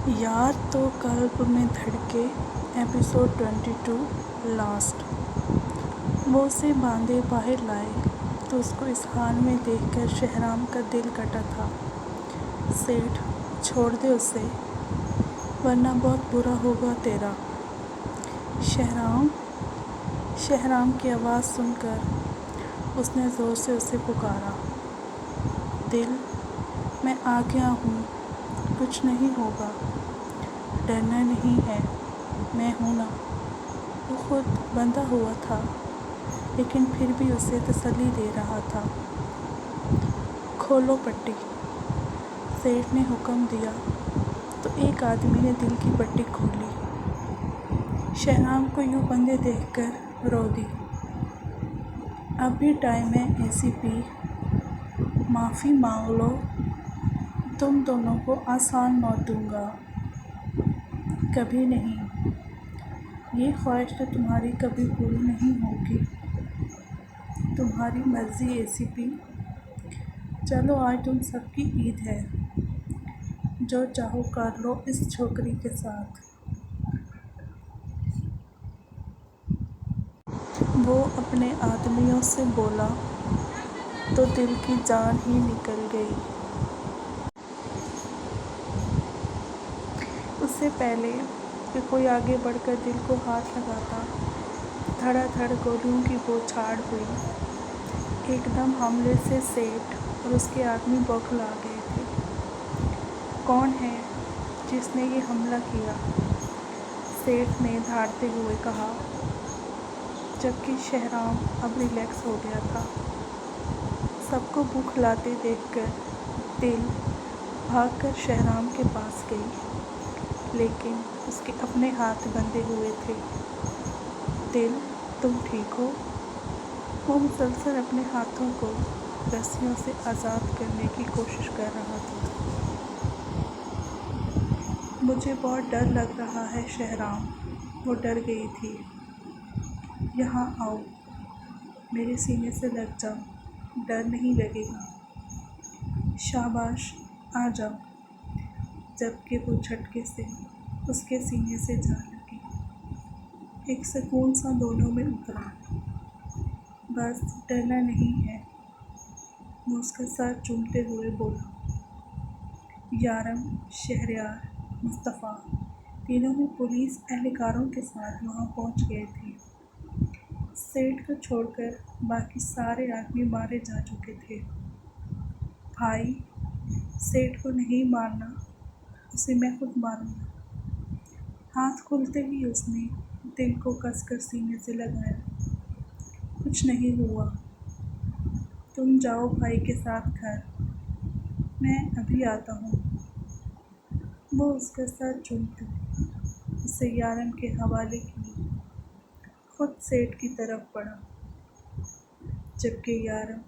यार तो कल्ब में धड़के एपिसोड 22 लास्ट। वो उसे बांधे बाहर लाए तो उसको इस हाल में देखकर शहराम का दिल कटा था। सेठ, छोड़ दे उसे वरना बहुत बुरा होगा तेरा। शहराम की आवाज़ सुनकर उसने ज़ोर से उसे पुकारा। दिल, मैं आ गया हूँ, कुछ नहीं होगा, डरना नहीं है, मैं हूँ ना। वो खुद बंधा हुआ था लेकिन फिर भी उसे तसल्ली दे रहा था। खोलो पट्टी, सेठ ने हुक्म दिया तो एक आदमी ने दिल की पट्टी खोली। शहराम को यूँ बंधे देखकर रो दी। अब भी टाइम है एसीपी, माफ़ी मांग लो, तुम दोनों को आसान मौत दूंगा। कभी नहीं, ये ख्वाहिश तो तुम्हारी कभी पूरी नहीं होगी। तुम्हारी मर्ज़ी एसीपी। चलो आज तुम सबकी ईद है, जो चाहो कर लो इस छोकरी के साथ। वो अपने आदमियों से बोला तो दिल की जान ही निकल गई। उससे पहले कि कोई आगे बढ़कर दिल को हाथ लगाता, धड़ाधड़ गोलियों की बौछार हुई। एकदम हमले से सेठ और उसके आदमी बौखला गए थे। कौन है जिसने ये हमला किया? सेठ ने धाड़ते हुए कहा, जबकि शहराम अब रिलैक्स हो गया था। सबको बौखलाते देखकर दिल भागकर शहराम के पास गई, लेकिन उसके अपने हाथ बंधे हुए थे। दिल, तुम ठीक हो? वो मुसलसल अपने हाथों को रस्सियों से आज़ाद करने की कोशिश कर रहा था। मुझे बहुत डर लग रहा है शहराम, वो डर गई थी। यहाँ आओ, मेरे सीने से लग जाओ, डर नहीं लगेगा। शाबाश, आ जाओ। जबकि वो झटके से उसके सीने से जा लगी। एक सुकून सा दोनों में उतरा। बस डरना नहीं है, वो उसका सर चूमते हुए बोला। यारम, शहरयार, मुस्तफ़ा तीनों ही पुलिस एहलकारों के साथ वहाँ पहुँच गए थे। सेठ को छोड़कर बाकी सारे आदमी मारे जा चुके थे। भाई, सेठ को नहीं मारना, उसे मैं खुद मारूंगा। हाथ खुलते ही उसने दिल को कसकर सीने से लगाया। कुछ नहीं हुआ, तुम जाओ भाई के साथ घर, मैं अभी आता हूँ। वो उसका सर चूमते उसे यारम के हवाले किए, खुद सेठ की तरफ बढ़ा, जबकि यारम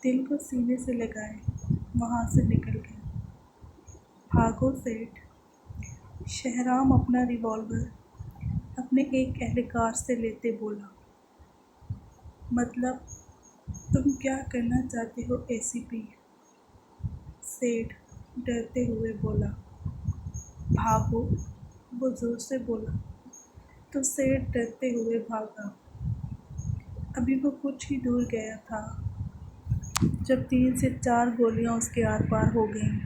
दिल को सीने से लगाए वहाँ से निकल गया। भागो सेठ। शहराम अपना रिवॉल्वर अपने एक एहलकार से लेते बोला। मतलब तुम क्या करना चाहते हो एसीपी? सेठ डरते हुए बोला। भागो, वो ज़ोर से बोला तो सेठ डरते हुए भागा। अभी वो कुछ ही दूर गया था जब 3 से 4 गोलियां उसके आर पार हो गईं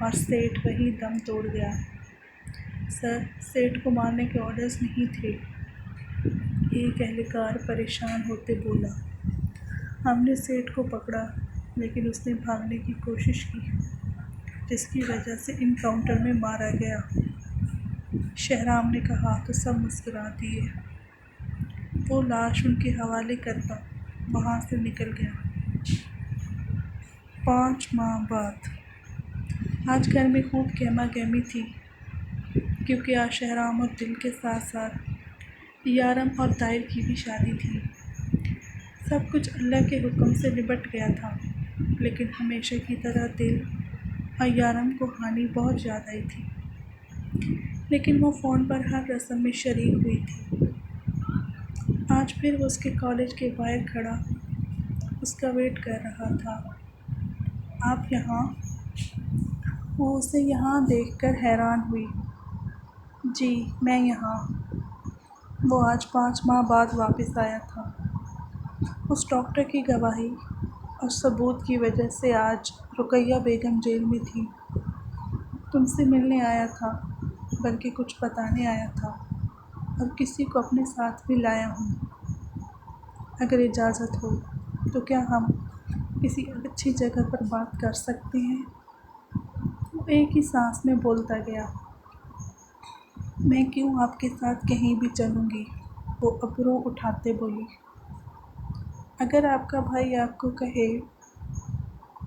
और सेठ वही दम तोड़ गया। सर, सेठ को मारने के ऑर्डर्स नहीं थे, एक एहलकार परेशान होते बोला। हमने सेठ को पकड़ा लेकिन उसने भागने की कोशिश की, जिसकी वजह से इनकाउंटर में मारा गया। शहराम ने कहा तो सब मुस्कुरा दिए। वो लाश उनके हवाले करता वहाँ से निकल गया। 5 माह बाद आज घर में खूब गहमा गहमी थी, क्योंकि आज शहराम और दिल के साथ साथ यारम और ताहिर की भी शादी थी। सब कुछ अल्लाह के हुक्म से निपट गया था, लेकिन हमेशा की तरह दिल और यारम को हानि बहुत ज़्यादा आई थी। लेकिन वो फ़ोन पर हर रस्म में शरीक हुई थी। आज फिर वो उसके कॉलेज के बाहर खड़ा उसका वेट कर रहा था। आप यहाँ? وہ اسے یہاں دیکھ کر حیران ہوئی۔ جی میں یہاں۔ وہ آج 5 ماہ بعد واپس آیا تھا۔ اس ڈاکٹر کی گواہی اور ثبوت کی وجہ سے آج رقیہ بیگم جیل میں تھی۔ تم سے ملنے آیا تھا، بلکہ کچھ بتانے آیا تھا، اور کسی کو اپنے ساتھ بھی لایا ہوں۔ اگر اجازت ہو تو کیا ہم کسی اچھی جگہ پر بات کر سکتے ہیں؟ وہ ایک ہی سانس میں بولتا گیا۔ میں کیوں آپ کے ساتھ کہیں بھی چلوں گی؟ وہ ابرو اٹھاتے بولی۔ اگر آپ کا بھائی آپ کو کہے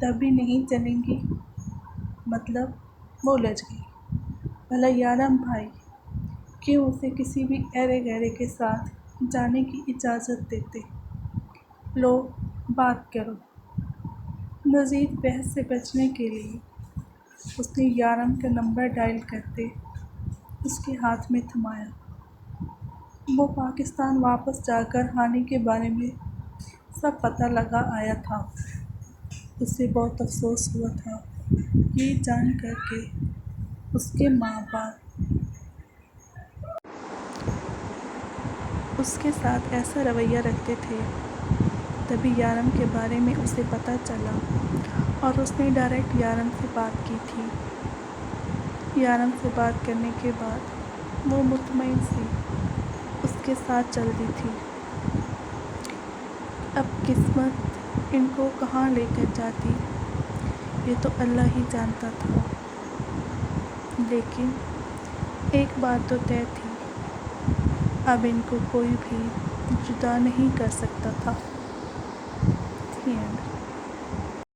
تب بھی نہیں چلیں گی؟ مطلب وہ لج گئی۔ بھلا یارم بھائی کیوں اسے کسی بھی ایرے غیرے کے ساتھ جانے کی اجازت دیتے؟ لو بات کرو۔ مزید بحث سے بچنے کے لیے اس نے یارم کا نمبر ڈائل کرتے اس کے ہاتھ میں تھمایا۔ وہ پاکستان واپس جا کر ہانی کے بارے میں سب پتہ لگا آیا تھا۔ اسے بہت افسوس ہوا تھا یہ جان کر کہ اس کے ماں باپ اس کے ساتھ ایسا رویہ رکھتے تھے۔ تبھی یارم کے بارے میں اسے پتہ چلا اور اس نے ڈائریکٹ یارم سے بات کی تھی۔ یارم سے بات کرنے کے بعد وہ مطمئن سی اس کے ساتھ چل دی تھی۔ اب قسمت ان کو کہاں لے کر جاتی یہ تو اللہ ہی جانتا تھا، لیکن ایک بات تو طے تھی، اب ان کو کوئی بھی جدا نہیں کر سکتا تھا۔ The end.